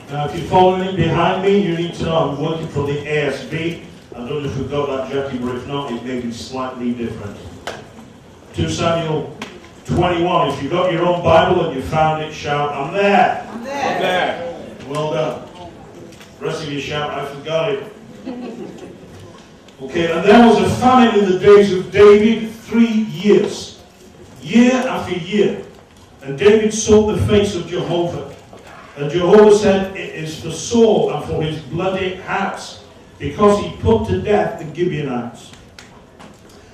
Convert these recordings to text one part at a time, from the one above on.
Now, if you're following behind me, you need to know I'm working from the ASB. I don't know if we've got that, Jackie, but if not, it may be slightly different. 2 Samuel 21. If you've got your own Bible and you found it, shout, I'm there. I'm there. I'm there. Well done. The rest of you shout, I forgot it. Okay, and there was a famine in the days of David 3 years, year after year. And David sought the face of Jehovah. And Jehovah said, it is for Saul and for his bloody house, because he put to death the Gibeonites.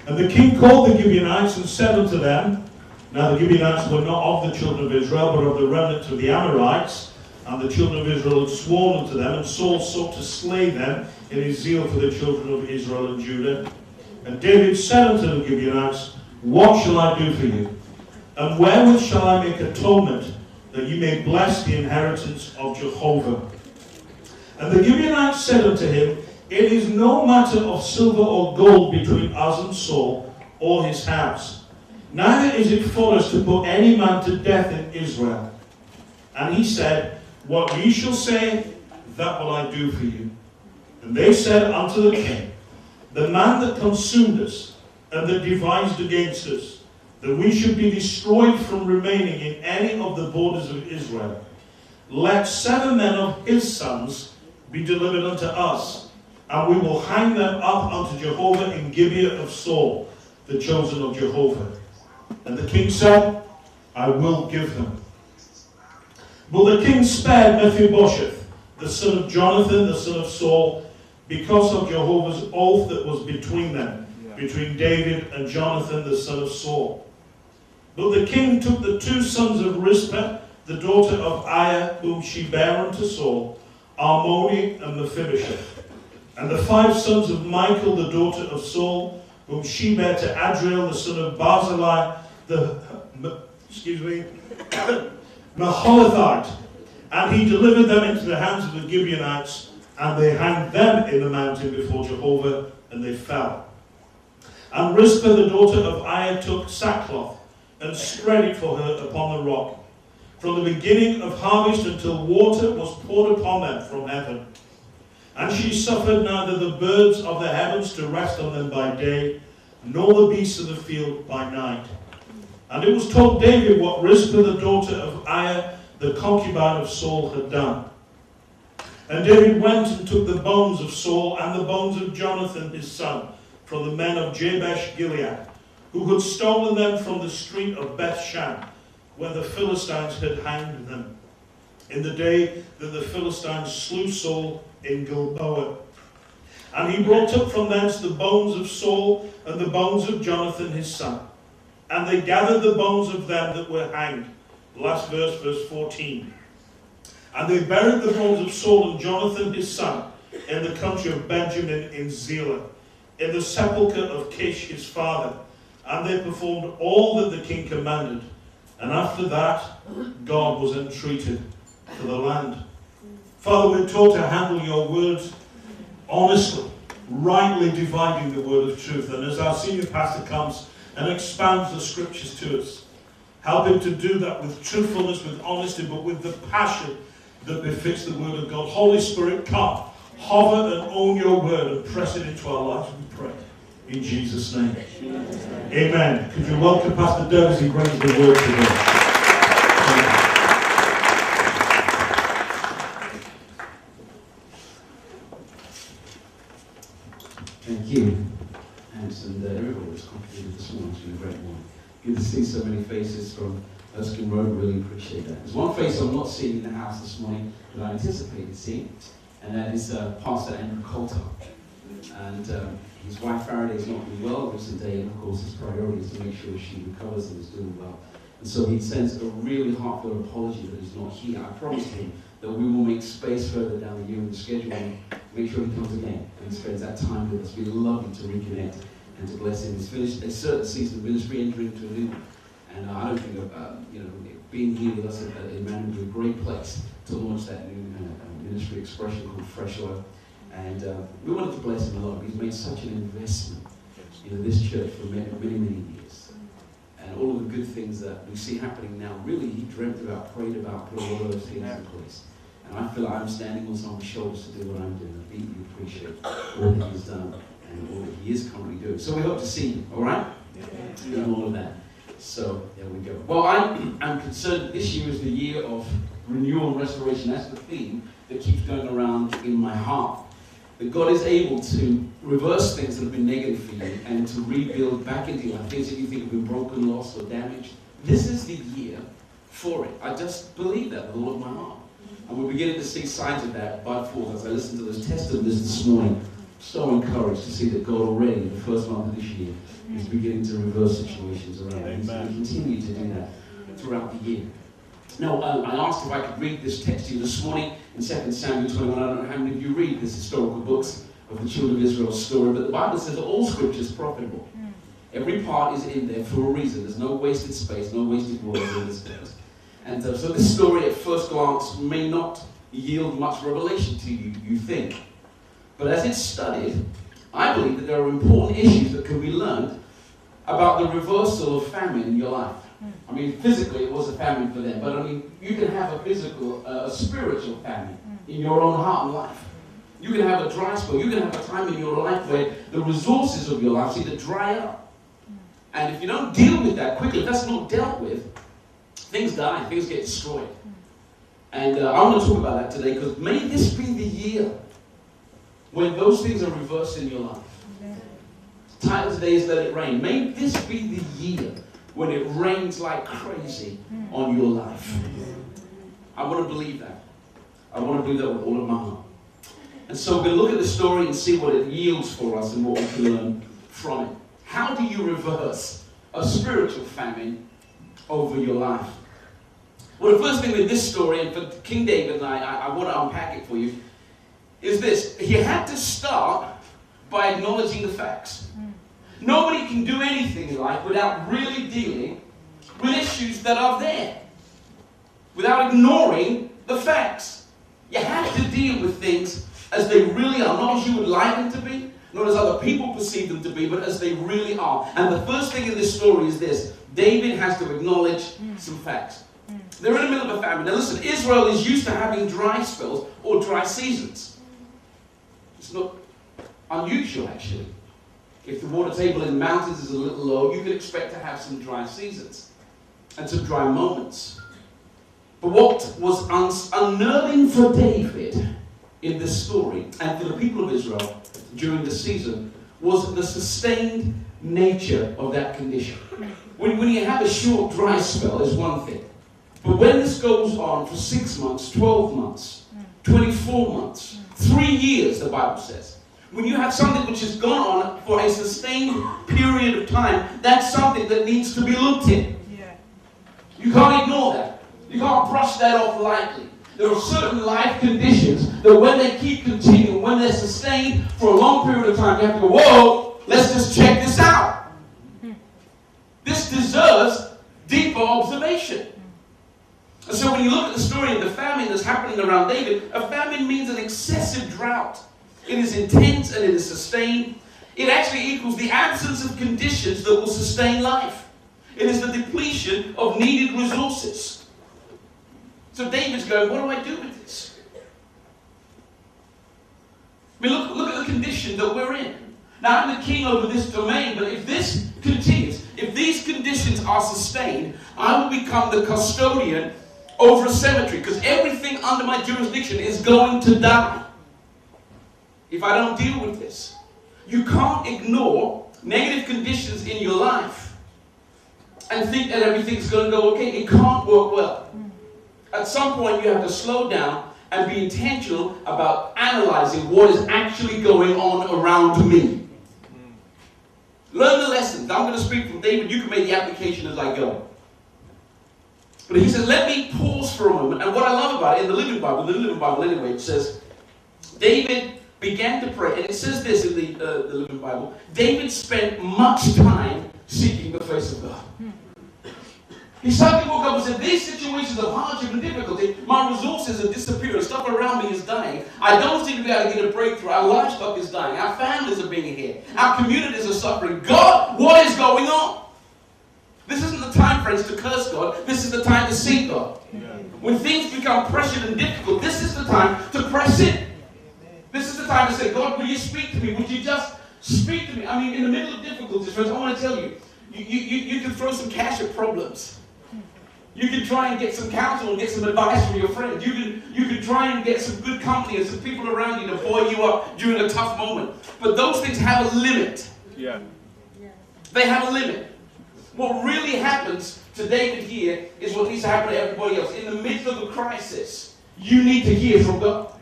And the king called the Gibeonites and said unto them, now the Gibeonites were not of the children of Israel, but of the remnant of the Amorites, and the children of Israel had sworn unto them, and Saul sought to slay them in his zeal for the children of Israel and Judah. And David said unto the Gibeonites, what shall I do for you? And wherewith shall I make atonement, that you may bless the inheritance of Jehovah? And the Gibeonites said unto him, it is no matter of silver or gold between us and Saul or his house. Neither is it for us to put any man to death in Israel. And he said, what ye shall say, that will I do for you. And they said unto the king, the man that consumed us, and that devised against us, that we should be destroyed from remaining in any of the borders of Israel, let 7 men of his sons be delivered unto us, and we will hang them up unto Jehovah in Gibeah of Saul, the chosen of Jehovah. And the king said, I will give them. But the king spared Mephibosheth, the son of Jonathan, the son of Saul, because of Jehovah's oath that was between them, between David and Jonathan, the son of Saul. But the king took the 2 sons of Rizpah, the daughter of Aiah, whom she bare unto Saul, Armoni and Mephibosheth, and the 5 sons of Michal, the daughter of Saul, whom she bare to Adriel, the son of Barzillai, Maholathite, and he delivered them into the hands of the Gibeonites, and they hanged them in the mountain before Jehovah, and they fell. And Rizpah, the daughter of Aiah, took sackcloth, and spread it for her upon the rock, from the beginning of harvest until water was poured upon them from heaven. And she suffered neither the birds of the heavens to rest on them by day, nor the beasts of the field by night. And it was told David what Rizpah, the daughter of Aiah, the concubine of Saul, had done. And David went and took the bones of Saul and the bones of Jonathan his son from the men of Jabesh Gilead, who had stolen them from the street of Bethshan, where the Philistines had hanged them, in the day that the Philistines slew Saul in Gilboa. And he brought up from thence the bones of Saul and the bones of Jonathan his son. And they gathered the bones of them that were hanged. Last verse, verse 14. And they buried the bones of Saul and Jonathan his son in the country of Benjamin in Zelah, in the sepulchre of Kish his father. And they performed all that the king commanded. And after that, God was entreated for the land. Father, we're taught to handle your words honestly, rightly dividing the word of truth. And as our senior pastor comes and expounds the scriptures to us, help him to do that with truthfulness, with honesty, but with the passion that befits the word of God. Holy Spirit, come, hover and own your word and press it into our lives, we pray. In Jesus' name. Amen. Could you welcome Pastor Doug as he brings the word today? Thank you. And everybody was contributed this morning. It's been a great morning. Good to see so many faces from Erskine Road. Really appreciate that. There's one face I'm not seeing in the house this morning that I anticipated seeing, and that is Pastor Andrew Coulter. And his wife Faraday is not doing well recent day, and of course his priority is to make sure she recovers and is doing well. And so he sends a really heartfelt apology that he's not here. I promised him that we will make space further down the year in the schedule and make sure he comes again and spends that time with us. We'd love him to reconnect and to bless him. He's finished a certain season of ministry, entering into a new one. And I don't think being here with us at Emmanuel is a great place to launch that new ministry expression called Fresh Oil. And we wanted to bless him a lot. He's made such an investment in this church for many, many, many years. And all of the good things that we see happening now, really he dreamt about, prayed about, put all of those things in place. And I feel like I'm standing on someone's shoulders to do what I'm doing. I deeply appreciate all that he's done and all that he is currently doing. So we hope to see you, all right? In all of that. So there we go. Well, I'm concerned that this year is the year of renewal and restoration. That's the theme that keeps going around in my heart. That God is able to reverse things that have been negative for you and to rebuild back into your life things that you think have been broken, lost, or damaged. This is the year for it. I just believe that with all of my heart. And we're beginning to see signs of that bud forth as I listen to those testimonies this morning. So encouraged to see that God already, in the first month of this year, is beginning to reverse situations around. And He's continue to do that throughout the year. Now, I asked if I could read this text to you this morning in 2 Samuel 21. I don't know how many of you read these historical books of the children of Israel's story, but the Bible says that all scripture is profitable. Every part is in there for a reason. There's no wasted space, no wasted words in this text. And so this story at first glance may not yield much revelation to you, you think. But as it's studied, I believe that there are important issues that can be learned about the reversal of famine in your life. I mean, physically it was a famine for them, but I mean, you can have a physical, a spiritual famine in your own heart and life. You can have a dry spell. You can have a time in your life where the resources of your life seem to dry up. And if you don't deal with that quickly, if that's not dealt with, things die, things get destroyed. And I want to talk about that today because may this be the year when those things are reversed in your life. The title today is Let It Rain. May this be the year when it rains like crazy on your life. I want to believe that. I want to believe that with all of my heart. And so we're going to look at the story and see what it yields for us and what we can learn from it. How do you reverse a spiritual famine over your life? Well, the first thing with this story, and for King David, and I want to unpack it for you, is this. He had to start by acknowledging the facts. Nobody can do anything in life without really dealing with issues that are there, without ignoring the facts. You have to deal with things as they really are, not as you would like them to be, not as other people perceive them to be, but as they really are. And the first thing in this story is this. David has to acknowledge some facts. They're in the middle of a famine. Now listen, Israel is used to having dry spells or dry seasons. It's not unusual, actually. If the water table in the mountains is a little low, you can expect to have some dry seasons and some dry moments. But what was unnerving for David in this story and for the people of Israel during the season was the sustained nature of that condition. When you have a short dry spell is one thing. But when this goes on for 6 months, 12 months, 24 months, 3 years, the Bible says, when you have something which has gone on for a sustained period of time, that's something that needs to be looked in. Yeah. You can't ignore that. You can't brush that off lightly. There are certain life conditions that when they keep continuing, when they're sustained for a long period of time, you have to go, whoa, let's just check this out. This deserves deeper observation. And so when you look at the story of the famine that's happening around David, a famine means an excessive drought. It is intense and it is sustained. It actually equals the absence of conditions that will sustain life. It is the depletion of needed resources. So David's going, what do I do with this? I mean, look at the condition that we're in. Now, I'm the king over this domain, but if this continues, if these conditions are sustained, I will become the custodian over a cemetery, because everything under my jurisdiction is going to die if I don't deal with this. You can't ignore negative conditions in your life and think that everything's going to go okay. It can't work well. At some point, you have to slow down and be intentional about analyzing what is actually going on around me. Learn the lessons. I'm going to speak from David. You can make the application as I go. But he says, let me pause for a moment. And what I love about it, in the Living Bible anyway, it says, David began to pray. And it says this in the Living Bible. David spent much time seeking the face of God. He suddenly woke up and said, these situations of hardship and difficulty, my resources are disappearing. Stuff around me is dying. I don't seem to be able to get a breakthrough. Our livestock is dying. Our families are being hit. Our communities are suffering. God, what is going on? This isn't the time, friends, to curse God. This is the time to seek God. When things become pressured and difficult, this is the time to press in. This is the time to say, God, will you speak to me? Would you just speak to me? I mean, in the middle of difficulties, friends, I want to tell you, you can throw some cash at problems. You can try and get some counsel and get some advice from your friends. You can try and get some good company and some people around you to buoy you up during a tough moment. But those things have a limit. Yeah. They have a limit. What really happens to David here is what needs to happen to everybody else. In the midst of a crisis, you need to hear from God.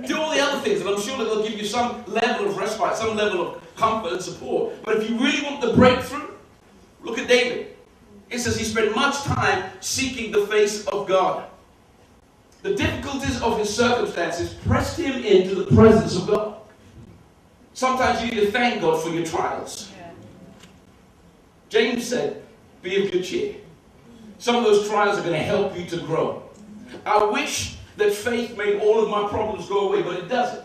Do all the other things, and I'm sure that they'll give you some level of respite, some level of comfort and support. But if you really want the breakthrough, look at David. It says he spent much time seeking the face of God. The difficulties of his circumstances pressed him into the presence of God. Sometimes you need to thank God for your trials. James said, be of good cheer. Some of those trials are going to help you to grow. I wish that faith made all of my problems go away, but it doesn't.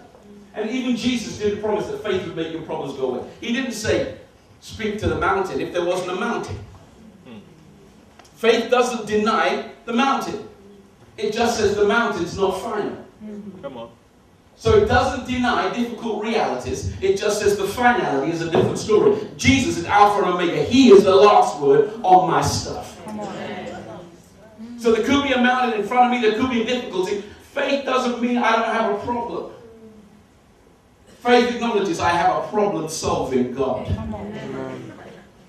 And even Jesus didn't promise that faith would make your problems go away. He didn't say, speak to the mountain if there wasn't a mountain. Faith doesn't deny the mountain. It just says the mountain's not final. Come on. So it doesn't deny difficult realities. It just says the finality is a different story. Jesus is Alpha and Omega. He is the last word on my stuff. So there could be a mountain in front of me. There could be a difficulty. Faith doesn't mean I don't have a problem. Faith acknowledges I have a problem-solving God.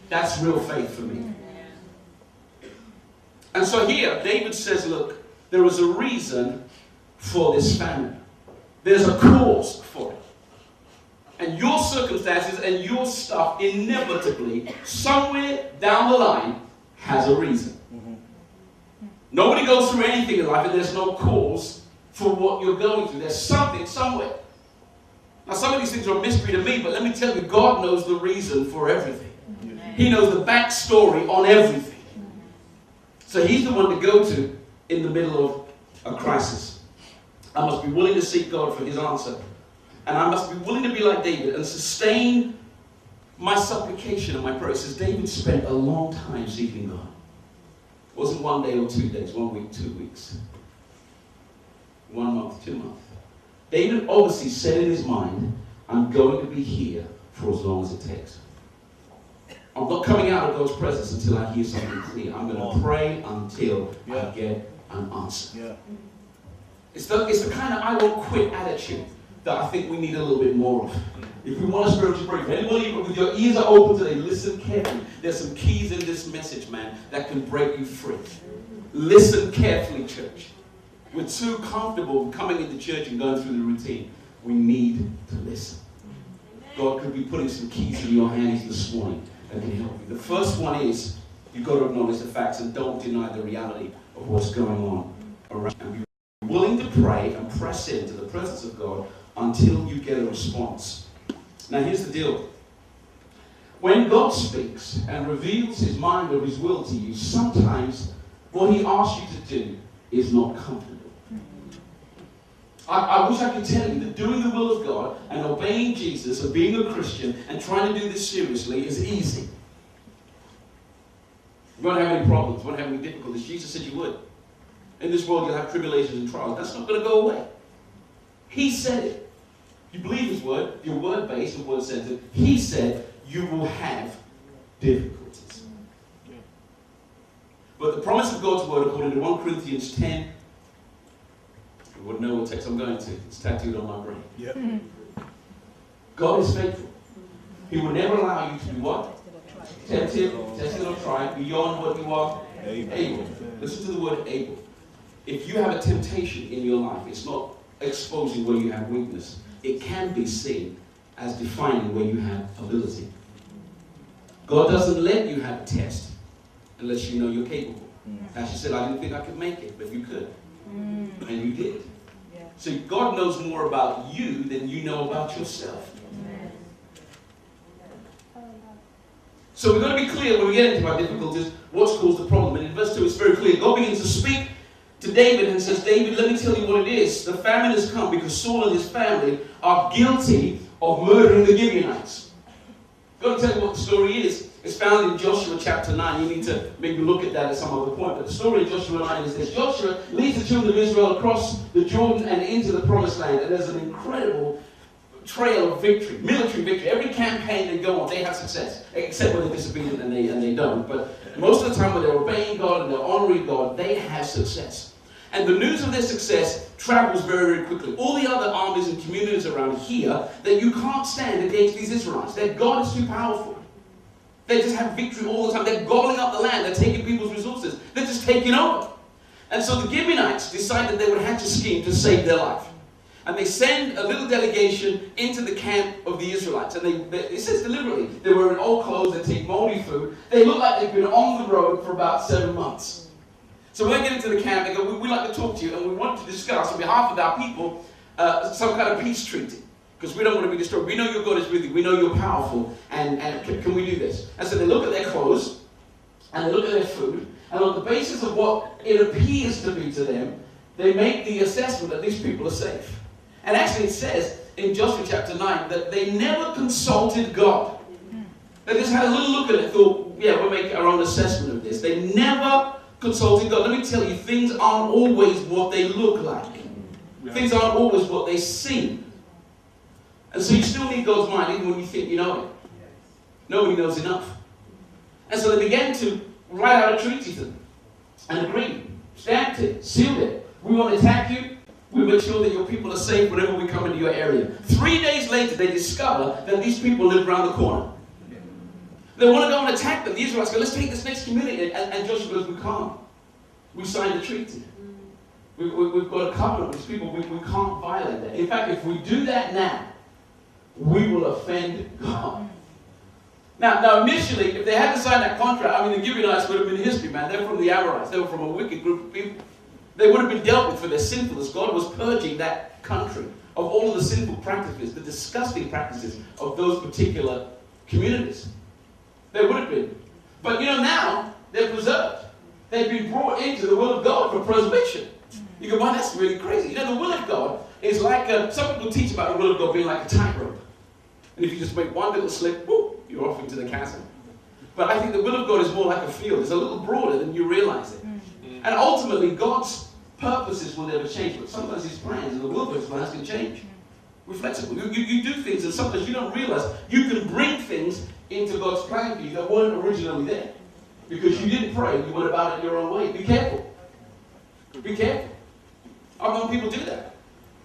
That's real faith for me. And so here, David says, look, there is a reason for this famine. There's a cause for it. And your circumstances and your stuff inevitably, somewhere down the line, has a reason. Nobody goes through anything in life and there's no cause for what you're going through. There's something somewhere. Now, some of these things are a mystery to me, but let me tell you, God knows the reason for everything. He knows the backstory on everything. So he's the one to go to in the middle of a crisis. I must be willing to seek God for his answer. And I must be willing to be like David and sustain my supplication and my prayer. It says David spent a long time seeking God. It wasn't 1 day or 2 days, 1 week, 2 weeks, 1 month, 2 months. David obviously said in his mind, I'm going to be here for as long as it takes. I'm not coming out of God's presence until I hear something clear. I'm going to pray until I get an answer. Yeah. It's the kind of I won't quit attitude that I think we need a little bit more of. If we want a spiritual breakthrough, anybody with your ears are open today, listen carefully. There's some keys in this message, man, that can break you free. Listen carefully, church. We're too comfortable coming into church and going through the routine. We need to listen. God could be putting some keys in your hands this morning that can help you. The first one is you've got to acknowledge the facts and don't deny the reality of what's going on around. And be willing to pray and press into the presence of God until you get a response. Now here's the deal. When God speaks and reveals his mind or his will to you, sometimes what he asks you to do is not comfortable. I wish I could tell you that doing the will of God and obeying Jesus and being a Christian and trying to do this seriously is easy. You won't have any problems, you won't have any difficulties. Jesus said you would. In this world you'll have tribulations and trials. That's not going to go away. He said it. You believe his word, you're word-based and word-centered. He said you will have difficulties. But the promise of God's word, according to 1 Corinthians 10, you wouldn't know what text I'm going to. It's tattooed on my brain. Yep. God is faithful. He will never allow you to be what? Tempted, tested or tried beyond what you are able. Listen to the word able. If you have a temptation in your life, it's not exposing where you have weakness. It can be seen as defining where you have ability. God doesn't let you have a test unless you know you're capable. As she said, I didn't think I could make it, but you could. And you did. So God knows more about you than you know about yourself. So we're going to be clear when we get into our difficulties what's caused the problem. And in verse 2 it's very clear. God begins to speak to David and says, David, let me tell you what it is. The famine has come because Saul and his family are guilty of murdering the Gibeonites. I've got to tell you what the story is. It's found in Joshua chapter 9. You need to maybe look at that at some other point. But the story of Joshua 9 is this. Joshua leads the children of Israel across the Jordan and into the promised land. And there's an incredible trail of victory, military victory. Every campaign they go on, they have success. Except when they're disobedient and they don't. But most of the time when they're obeying God and they're honoring God, they have success. And the news of their success travels very, very quickly. All the other armies and communities around here, that you can't stand against these Israelites. Their God is too powerful. They just have victory all the time. They're gobbling up the land. They're taking people's resources. They're just taking over. And so the Gibeonites decided they would hatch a scheme to save their life. And they send a little delegation into the camp of the Israelites. And it says deliberately, they were in old clothes, they take moldy food. They look like they've been on the road for about 7 months. So when they get into the camp, they go, we'd like to talk to you, and we want to discuss on behalf of our people some kind of peace treaty. Because we don't want to be destroyed. We know your God is with you. We know you're powerful. And can we do this? And so they look at their clothes, and they look at their food, and on the basis of what it appears to be to them, they make the assessment that these people are safe. And actually it says in Joshua chapter 9 that they never consulted God. They just had a little look at it and thought, yeah, we'll make our own assessment of this. They never consulted God. Let me tell you, things aren't always what they look like. Things aren't always what they seem. And so you still need God's mind even when you think you know it. Nobody knows enough. And so they began to write out a treaty to them and agree, stamped it, sealed it. We won't attack you. We make sure that your people are safe whenever we come into your area. 3 days later, they discover that these people live around the corner. They want to go and attack them. The Israelites go, let's take this next community. And Joshua goes, we can't. We signed a treaty. We've got a covenant with these people. We can't violate that. In fact, if we do that now, we will offend God. Now, initially, if they hadn't signed that contract, I mean, the Gibeonites would have been history, man. They're from the Amorites. They were from a wicked group of people. They would have been dealt with for their sinfulness. God was purging that country of all of the sinful practices, the disgusting practices of those particular communities. They would have been. But, now, they're preserved. They've been brought into the will of God for preservation. You go, wow, that's really crazy. The will of God is like, some people teach about the will of God being like a tightrope. And if you just make one little slip, whoop, you're off into the chasm. But I think the will of God is more like a field. It's a little broader than you realize it. And ultimately, God's purposes will never change. But sometimes His plans and the will of His plans can change. We're flexible. You do things, and sometimes you don't realize you can bring things into God's plan for you that weren't originally there. Because you didn't pray, you went about it your own way. Be careful. Be careful. I've known people do that.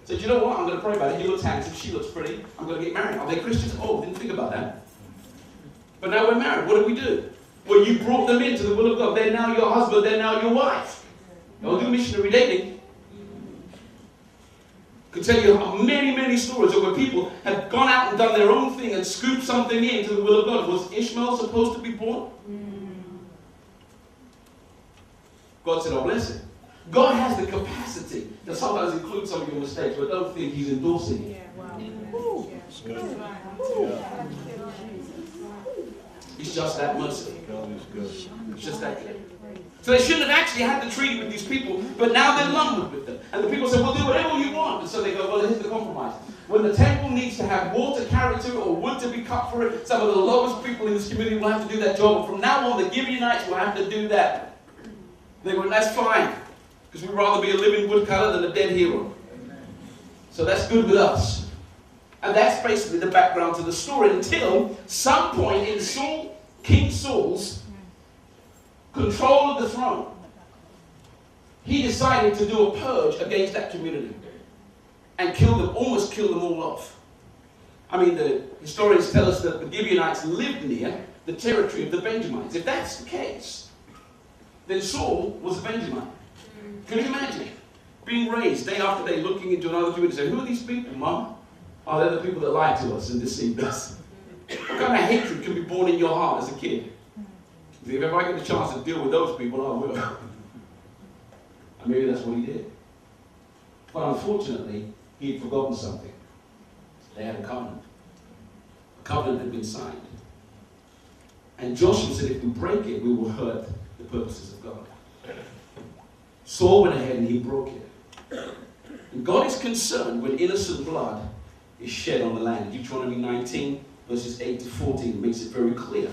Said, you know what, I'm going to pray about it. He looks handsome, she looks pretty. I'm going to get married. Are they Christians? Oh, didn't think about that. But now we're married. What do we do? Well, you brought them into the will of God. They're now your husband. They're now your wife. Don't do missionary dating. I could tell you many, many stories of where people have gone out and done their own thing and scooped something into the will of God. Was Ishmael supposed to be born? God said, I'll bless it. God has the capacity to sometimes include some of your mistakes, but don't think He's endorsing it. He's just that merciful. He's just that good. So they shouldn't have actually had the treaty with these people, but now they're lumbered with them. And the people say, well, do whatever you want. And so they go, well, here's the compromise. When the temple needs to have water carried to it or wood to be cut for it, some of the lowest people in this community will have to do that job. And from now on, the Gibeonites will have to do that. They go, that's fine. Because we'd rather be a living woodcutter than a dead hero. So that's good with us. And that's basically the background to the story until some point in King Saul's control of the throne, he decided to do a purge against that community and kill them, almost kill them all off. I mean, the historians tell us that the Gibeonites lived near the territory of the Benjamites. If that's the case, then Saul was a Benjamite. Can you imagine being raised day after day, looking into another community and saying, who are these people, Mom? Oh, they're the people that lied to us and deceived us. What kind of hatred can be born in your heart as a kid? If I get the chance to deal with those people, I will. And maybe that's what he did. But unfortunately, he had forgotten something. They had a covenant. A covenant had been signed. And Joshua said, if we break it, we will hurt the purposes of God. Saul went ahead and he broke it. And God is concerned when innocent blood is shed on the land. Deuteronomy 19, verses 8 to 14 makes it very clear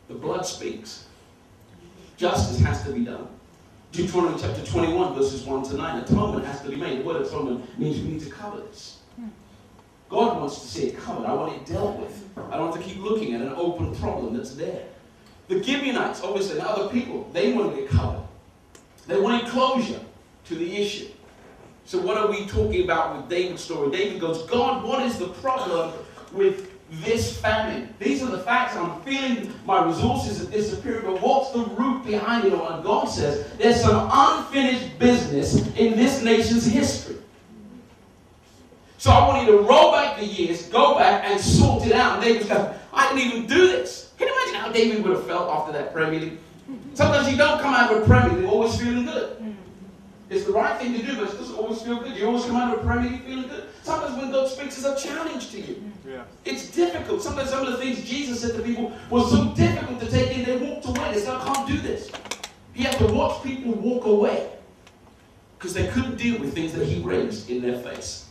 The blood speaks. Justice has to be done. Deuteronomy chapter 21, verses 1 to 9. Atonement has to be made. The word atonement means we need to cover this. God wants to see it covered. I want it dealt with. I don't have to keep looking at an open problem that's there. The Gibeonites, obviously, and other people, they wanted it covered. They wanted closure to the issue. So what are we talking about with David's story? David goes, God, what is the problem with this famine? These are the facts. I'm feeling my resources are disappearing, but what's the root behind it all? And God says, there's some unfinished business in this nation's history. So I want you to roll back the years, go back and sort it out. And David's going, I didn't even do this. Can you imagine how David would have felt after that prayer meeting? Sometimes you don't come out of a prayer meeting always feeling good. It's the right thing to do, but it doesn't always feel good. You always come out of a prayer meeting feeling good. Sometimes when God speaks, it's a challenge to you. Yeah. It's difficult. Sometimes some of the things Jesus said to people was so difficult to take in, they walked away. They said, I can't do this. He had to watch people walk away because they couldn't deal with things that he raised in their face.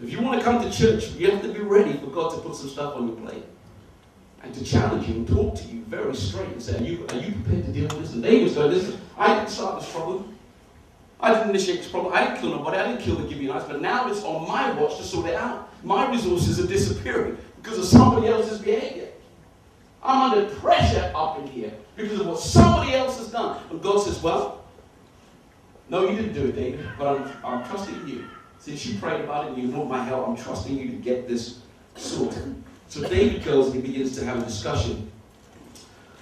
If you want to come to church, you have to be ready for God to put some stuff on your plate and to challenge you and talk to you very straight and say, are you prepared to deal with this? And David's going, listen, I didn't start this problem. I didn't initiate this problem. I didn't kill nobody. I didn't kill the Gibeonites. But now it's on my watch to sort it out. My resources are disappearing because of somebody else's behavior. I'm under pressure up in here because of what somebody else has done. And God says, well, no, you didn't do it, David, but I'm trusting you. Since you prayed about it and you want my help, I'm trusting you to get this sorted. So David goes and he begins to have a discussion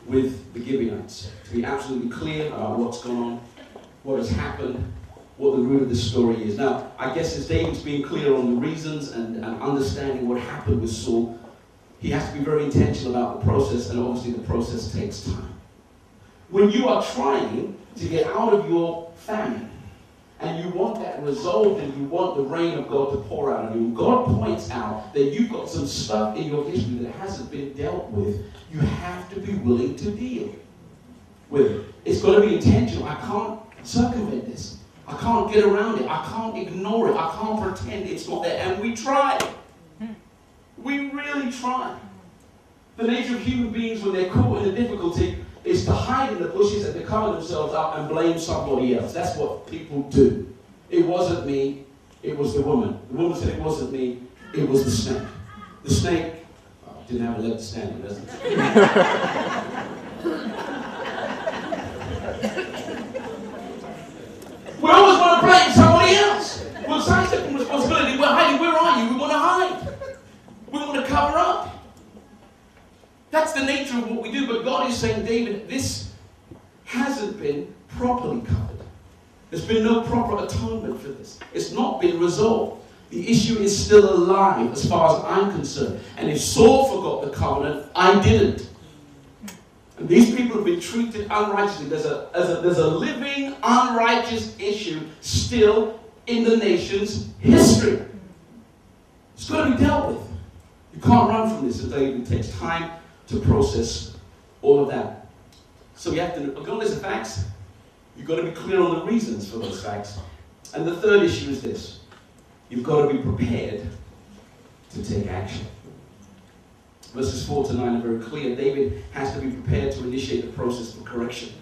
with the Gibeonites to be absolutely clear about what's gone on, what has happened, what the root of the story is. Now, I guess as David's being clear on the reasons and understanding what happened with Saul, he has to be very intentional about the process, and obviously the process takes time. When you are trying to get out of your famine, and you want that resolved, and you want the rain of God to pour out on you, and God points out that you've got some stuff in your history that hasn't been dealt with, you have to be willing to deal with it. It's got to be intentional. I can't circumvent this. I can't get around it. I can't ignore it. I can't pretend it's not there. And we try. We really try. The nature of human beings when they're caught in a difficulty is to hide in the bushes and to cover themselves up and blame somebody else. That's what people do. It wasn't me, it was the woman. The woman said it wasn't me, it was the snake. The snake didn't have a leg to stand on, does it? We always want to blame somebody else. We'll say some responsibility. We're hiding. Where are you? We want to hide. We want to cover up. That's the nature of what we do. But God is saying, David, this hasn't been properly covered. There's been no proper atonement for this. It's not been resolved. The issue is still alive as far as I'm concerned. And if Saul forgot the covenant, I didn't. And these people have been treated unrighteously. There's a living, unrighteous issue still in the nation's history. It's got to be dealt with. You can't run from this. It takes time to process all of that. So you have to acknowledge the facts. You've got to be clear on the reasons for those facts. And the third issue is this. You've got to be prepared to take action. Verses 4 to 9 are very clear. David has to be prepared to initiate the process for correction,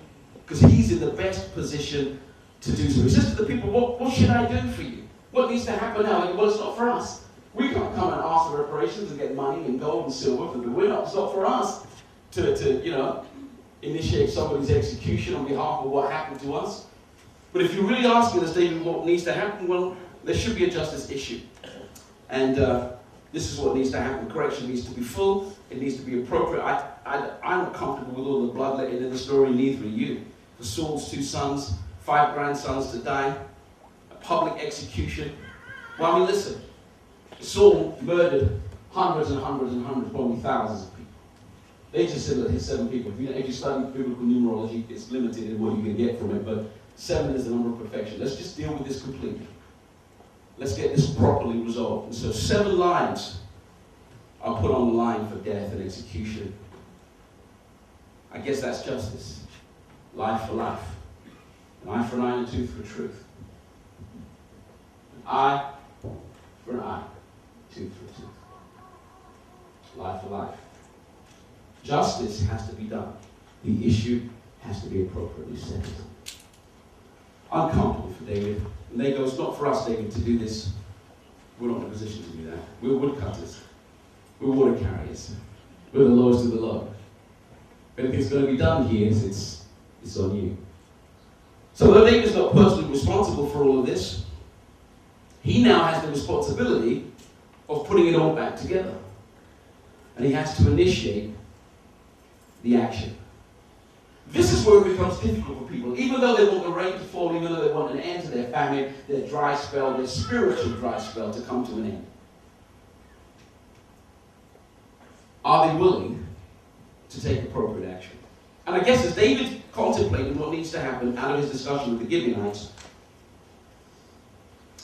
because he's in the best position to do so. He says to the people, what should I do for you? What needs to happen now? Well, it's not for us. We can't come and ask for reparations and get money and gold and silver. It's not for us to initiate somebody's execution on behalf of what happened to us. But if you're really asking us, David, what needs to happen, well, there should be a justice issue. And this is what needs to happen. Correction needs to be full. It needs to be appropriate. I'm not comfortable with all the bloodletting in the story, neither are you. For Saul's 2 sons, 5 grandsons to die, a public execution. Well, I mean, listen. Saul murdered hundreds and hundreds and hundreds, probably thousands of people. They just said that his 7 people. If you study biblical numerology, it's limited in what you can get from it, but 7 is the number of perfection. Let's just deal with this completely. Let's get this properly resolved. And so 7 lives are put on the line for death and execution. I guess that's justice. Life for life. An eye for an eye and a tooth for truth. An eye for an eye. Tooth for tooth. Life for life. Justice has to be done. The issue has to be appropriately settled. Uncomfortable for David. And there goes, not for us, David, to do this. We're not in a position to do that. We're woodcutters. We're water carriers. We're the lowest of the low. If anything's going to be done here, it's on you. So though David's not personally responsible for all of this, he now has the responsibility of putting it all back together. And he has to initiate the action. This is where it becomes difficult for people. Even though they want the rain to fall, even though they want an end to their famine, their dry spell, their spiritual dry spell to come to an end. Are they willing to take appropriate action? And I guess as David contemplated what needs to happen out of his discussion with the Gibeonites,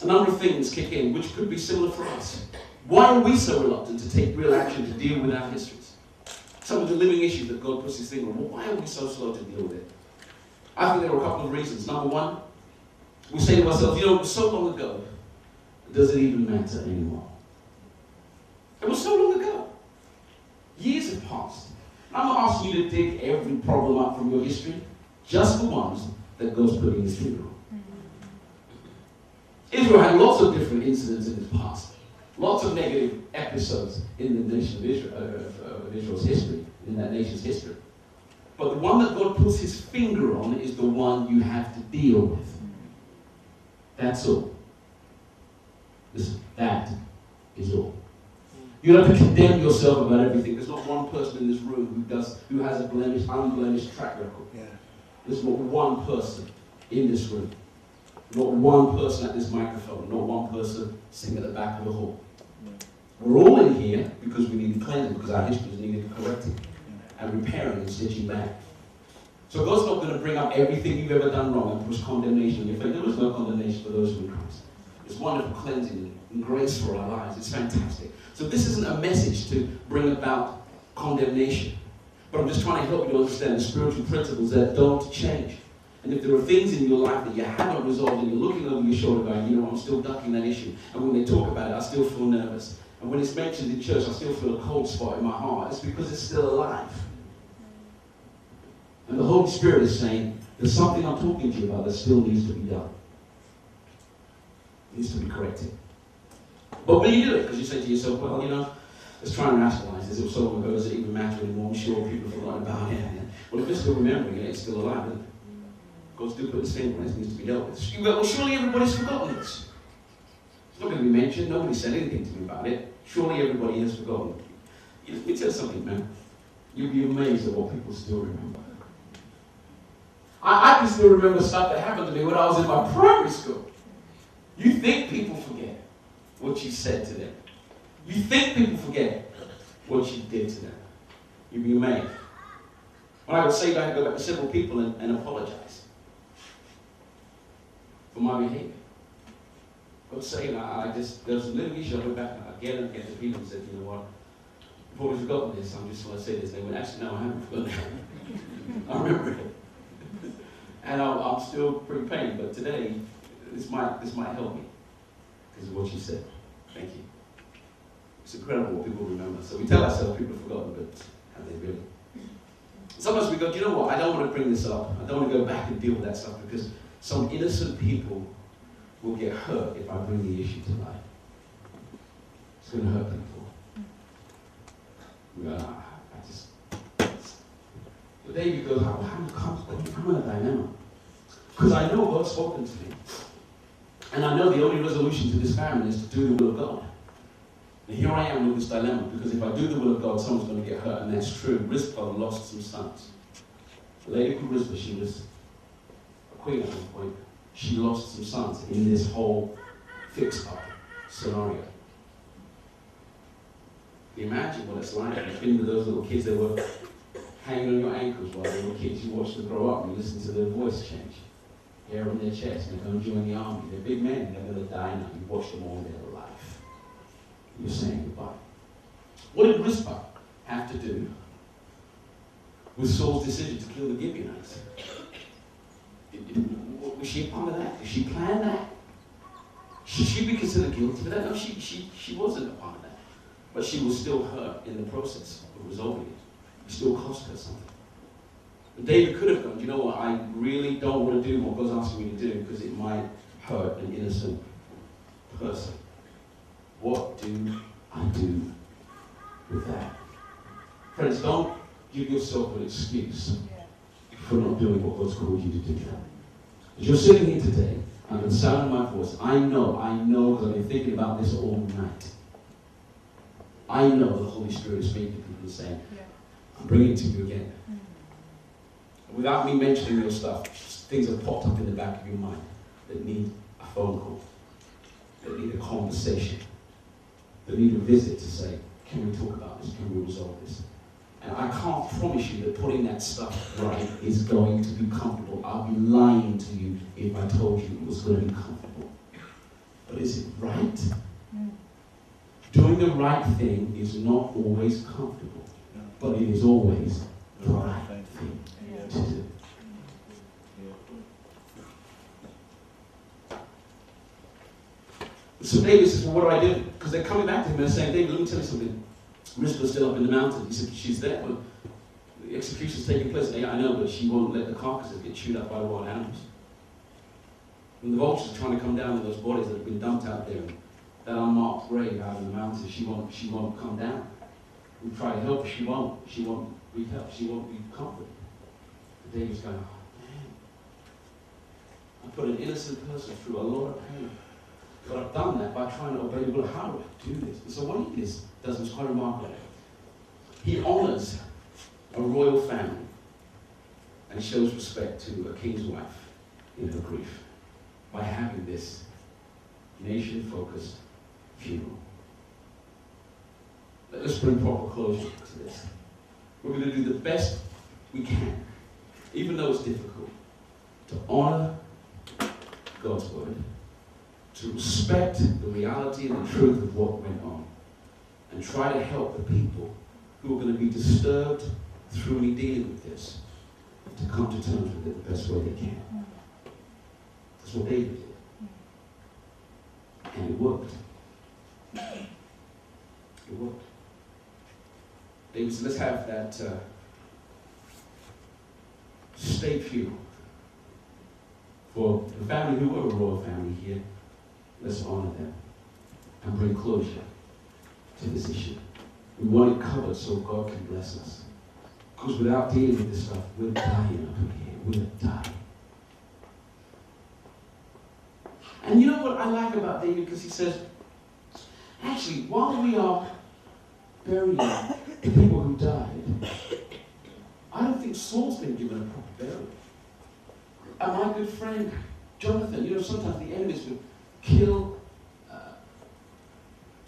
a number of things kick in which could be similar for us. Why are we so reluctant to take real action to deal with our histories? Some of the living issues that God puts his finger on. Well, why are we so slow to deal with it? I think there are a couple of reasons. Number one, we say to ourselves, it was so long ago, does it even matter anymore? It was so long ago. Years have passed. I'm not asking you to dig every problem up from your history, just the ones that God's putting his finger on. Israel had lots of different incidents in its past. Lots of negative episodes in the nation of Israel's history, in that nation's history. But the one that God puts his finger on is the one you have to deal with. That's all. Listen, that is all. You don't have to condemn yourself about everything. There's not one person in this room who has a unblemished track record. Yeah. There's not one person in this room. Not one person at this microphone. Not one person sitting at the back of the hall. We're all in here because we need cleansing, because our history needed correcting and repairing and stitching back. So God's not going to bring up everything you've ever done wrong and push condemnation on your face. There is no condemnation for those who are in Christ. It's wonderful cleansing and grace for our lives. It's fantastic. So this isn't a message to bring about condemnation. But I'm just trying to help you understand the spiritual principles that don't change. And if there are things in your life that you haven't resolved and you're looking over your shoulder going, I'm still ducking that issue. And when they talk about it, I still feel nervous. And when it's mentioned in church, I still feel a cold spot in my heart. It's because it's still alive. And the Holy Spirit is saying, there's something I'm talking to you about that still needs to be done. It needs to be corrected. But when you do it, because you say to yourself, well, let's try and rationalize this. It was so long ago, does it even matter anymore? I'm sure people have forgotten about it. Well, if they're still remembering it, it's still alive, isn't it? God's still put his finger on it. It needs to be dealt with. Well, surely everybody's forgotten this. It's not going to be mentioned. Nobody said anything to me about it. Surely everybody has forgotten. Let me tell you something, man. You'll be amazed at what people still remember. I can still remember stuff that happened to me when I was in my primary school. You think people forget what you said to them. You think people forget what you did to them. You'd be amazed. When I would say I had to go back to several people and apologize for my behavior. I would say, there was a little issue. I went back and again and again to people and said, you know what, I've probably forgotten this. I'm just going to say this. They went, actually, no, I haven't forgotten it. I remember it. And I'm still pretty pained, but today, this might help me because of what you said. Thank you. It's incredible what people remember. So we tell ourselves people have forgotten, but have they really? Sometimes we go, you know what, I don't want to bring this up. I don't want to go back and deal with that stuff because some innocent people will get hurt if I bring the issue to light. It's going to hurt people. We go, I just... But David goes, I'm in a dilemma. Because I know God's spoken to me. And I know the only resolution to this famine is to do the will of God. And here I am with this dilemma, because if I do the will of God, someone's going to get hurt, and that's true. Rizpah lost some sons. The lady called Rizpah, she was a queen at one point. She lost some sons in this whole fix-up scenario. Imagine what it's like. You've been with those little kids that were hanging on your ankles while they were kids. You watch them grow up and you listen to their voice change. Hair on their chest, and they're going to join the army. They're big men, they're going to die now. You watch them all their life. You're saying goodbye. What did Rizpah have to do with Saul's decision to kill the Gibeonites? Was she a part of that? Did she plan that? Should she be considered guilty for that? No, she wasn't a part of that. But she was still hurt in the process of resolving it. It still cost her something. And David could have gone, you know what, I really don't want to do what God's asking me to do because it might hurt an innocent person. What do I do with that? Friends, don't give yourself an excuse for not doing what God's called you to do. As you're sitting here today, under the sound of my voice, I know, because I've been thinking about this all night. I know the Holy Spirit is speaking to people and saying, I'm bringing it to you again. Without me mentioning your stuff, things have popped up in the back of your mind that need a phone call, that need a conversation, that need a visit to say, can we talk about this? Can we resolve this? And I can't promise you that putting that stuff right is going to be comfortable. I'd be lying to you if I told you it was going to be comfortable. But is it right? Doing the right thing is not always comfortable, but it is always the right thing to do. So David says, well, what do I do? Because they're coming back to him and saying, David, let me tell you something. Rizpah's still up in the mountain. He said, she's there. Well, the execution's taking place. Yeah, I know, but she won't let the carcasses get chewed up by wild animals. And the vultures are trying to come down with those bodies that have been dumped out there. That unmarked grave out in the mountain, she won't come down. We try to help her, she won't be helped, she won't be comforted. And David's going, oh man, I put an innocent person through a lot of pain. But I've done that by trying to obey the will. How do I do this? And so what he does is quite remarkable. He honors a royal family and shows respect to a king's wife in her grief by having this nation-focused funeral. Let's bring proper closure to this. We're going to do the best we can, even though it's difficult, to honor God's word, to respect the reality and the truth of what went on, and try to help the people who are going to be disturbed through me dealing with this to come to terms with it the best way they can. That's what David did. And it worked. It worked. David said, let's have that state funeral for the family who were a royal family here. Let's honor them and bring closure to this issue. We want it covered so God can bless us. Because without dealing with this stuff, we're dying up in here. We're dying. And you know what I like about David? Because he says, actually, while we are burying the people who died, I don't think Saul's been given a proper burial. And my good friend, Jonathan, you know, sometimes the enemies would kill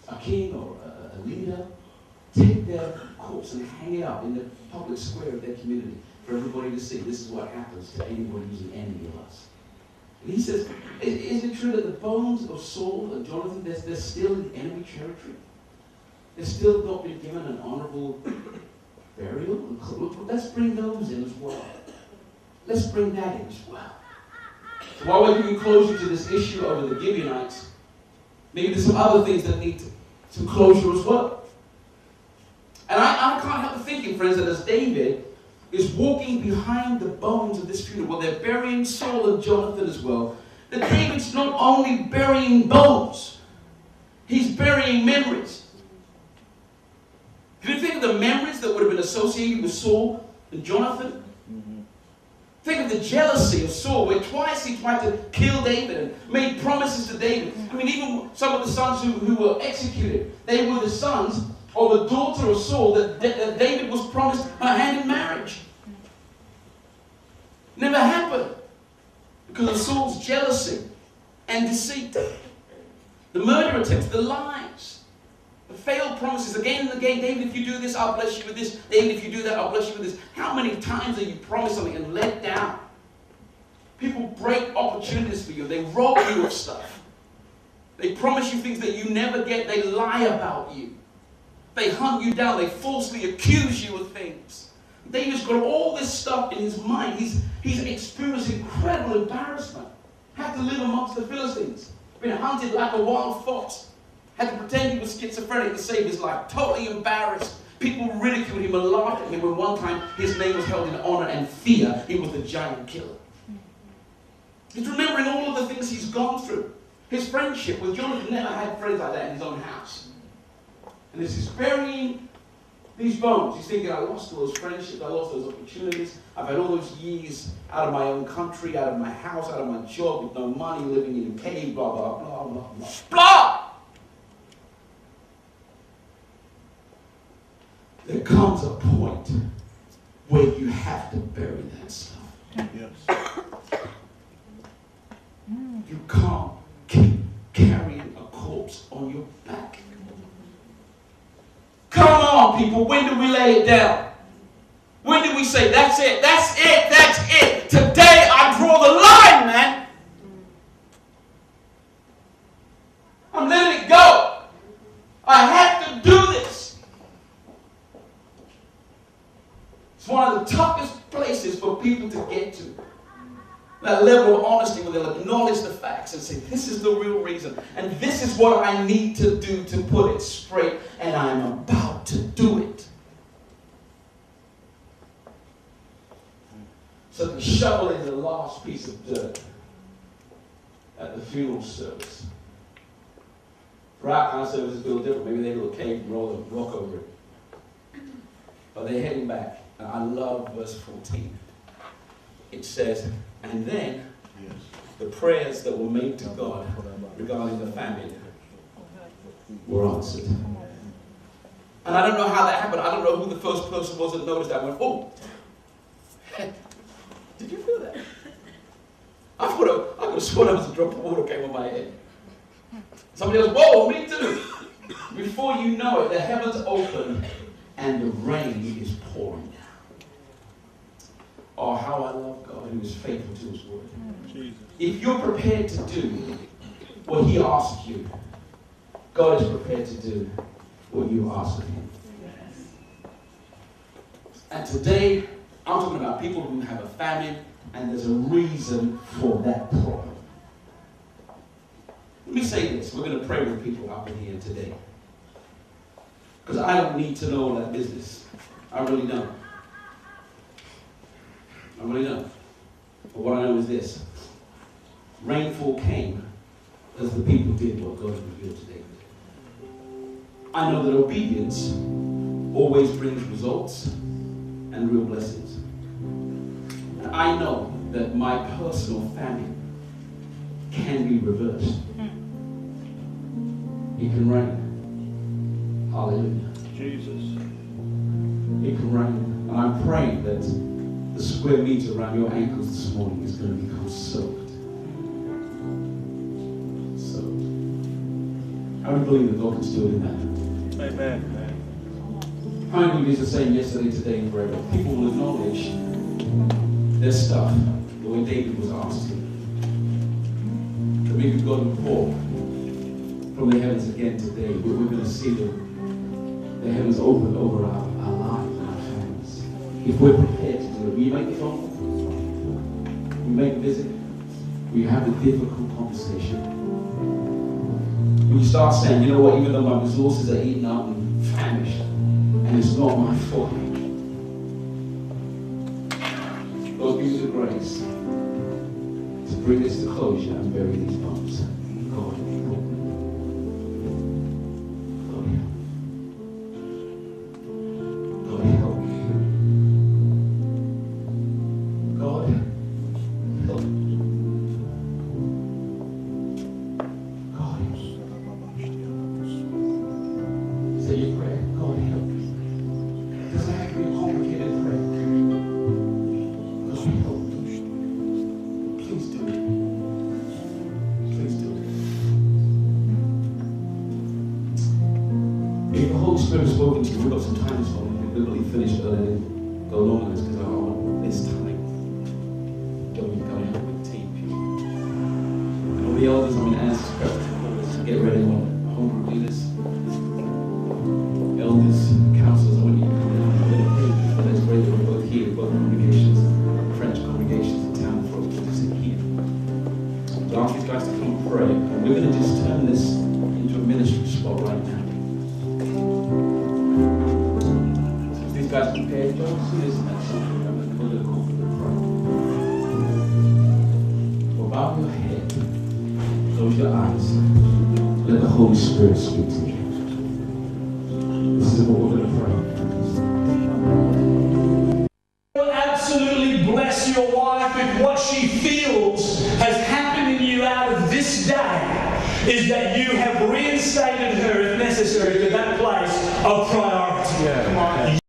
a king or a leader, take their corpse and hang it up in the public square of their community for everybody to see. This is what happens to anybody who's an enemy of us. And he says, is it true that the bones of Saul and Jonathan, they're still in enemy territory? They're still not been given an honorable burial? Let's bring those in as well. Let's bring that in as well. So while we're giving closure to this issue over the Gibeonites, maybe there's some other things that need some closure as well. And I can't help thinking, friends, that as David is walking behind the bones of this funeral, well, they're burying Saul and Jonathan as well, that David's not only burying bones, he's burying memories. Can you think of the memories that would have been associated with Saul and Jonathan? Think of the jealousy of Saul, where twice he tried to kill David and made promises to David. I mean, even some of the sons who were executed, they were the sons of a daughter of Saul that David was promised her hand in marriage. Never happened because of Saul's jealousy and deceit. The murder attempts, the lies, the failed promises again and again. David, if you do this, I'll bless you with this. David, if you do that, I'll bless you with this. How many times are you promised something and let down? People break opportunities for you. They rob you of stuff. They promise you things that you never get. They lie about you. They hunt you down. They falsely accuse you of things. David's got all this stuff in his mind. He's experienced incredible embarrassment. Had to live amongst the Philistines. Been hunted like a wild fox. Had to pretend he was schizophrenic to save his life. Totally embarrassed. People ridiculed him and laughed at him when one time his name was held in honor and fear. He was the giant killer. He's remembering all of the things he's gone through. His friendship with Jonathan never had friends like that in his own house. And as he's burying these bones, he's thinking, I lost all those friendships, I lost those opportunities. I've had all those years out of my own country, out of my house, out of my job, with no money, living in a cave, blah, blah, blah, blah, blah, blah. There comes a point where you have to bury that stuff. Yes. You can't keep carrying a corpse on your back. Come on, people. When do we lay it down? When do we say, that's it, that's it, that's it. Today I draw the line, man. I'm letting it go. I have to do this. It's one of the toughest places for people to get to. That level of honesty where they'll acknowledge the facts and say, this is the real reason. And this is what I need to do to put it straight. And I'm about to do it. So they shovel in the last piece of dirt at the funeral service. For our kind of service, it's a little different. Maybe they have a little cave and roll a rock over it. But they're heading back. And I love verse 14. It says, and then the prayers that were made to God regarding the famine were answered. And I don't know how that happened. I don't know who the first person was that noticed that. I went, oh, did you feel that? I could have sworn it was a drop of water came on my head. Somebody else, whoa, me too. Before you know it, the heavens open and the rain is pouring down. Oh, how I love God who is faithful to his word. Jesus. If you're prepared to do what he asks you, God is prepared to do what you ask of him. Yes. And today, I'm talking about people who have a famine and there's a reason for that problem. Let me say this. We're going to pray with people up in here today. Because I don't need to know all that business. I really don't. I really don't. But what I know is this. Rainfall came as the people did what God revealed to David. I know that obedience always brings results and real blessings. And I know that my personal famine can be reversed. It can rain. Hallelujah. Jesus. It can rain. And I'm praying that the square meter around your ankles this morning is going to become soaked. Soaked. How do you believe that God can still do that? Amen. How many believe it's the same yesterday, today, and forever? People will acknowledge their stuff the way David was asked to. That maybe God will pour from the heavens again today. We're going to see the heavens open over our lives and our families. If we're prepared to do it, will you make the phone call? Will you make a visit? Will you have a difficult conversation? Will you start saying, you know what, even though my resources are eaten up and famished, and it's not my fault, God, give me the grace to bring this to closure and bury these bones. God, help me. God, help me. God, help me. God, help me. Say your prayer. God, help me. It doesn't have to be a complicated prayer. God, help me. Please do it. Please do it. If the Holy Spirit has spoken to you, we've got some time this morning. We literally finished early and go longer because I want this time. Going to with the team. And all the elders, I'm going to ask to get ready on home group leaders, elders, counselors. I want you to come in. I'm going to pray for those great people both here, both congregations, French congregations in town, for us to sit here. So I ask these guys to come and pray. And we're going to just turn this into a ministry spot right now. guys prepared? Don't see this next song. We're going to call for the prayer. Well, bow your head. Close your eyes. Let the Holy Spirit speak to you. This is what we're going to pray. Absolutely bless your wife if what she feels has happened in you out of this day is that you have reinstated her, if necessary, to that place of priority. Yeah.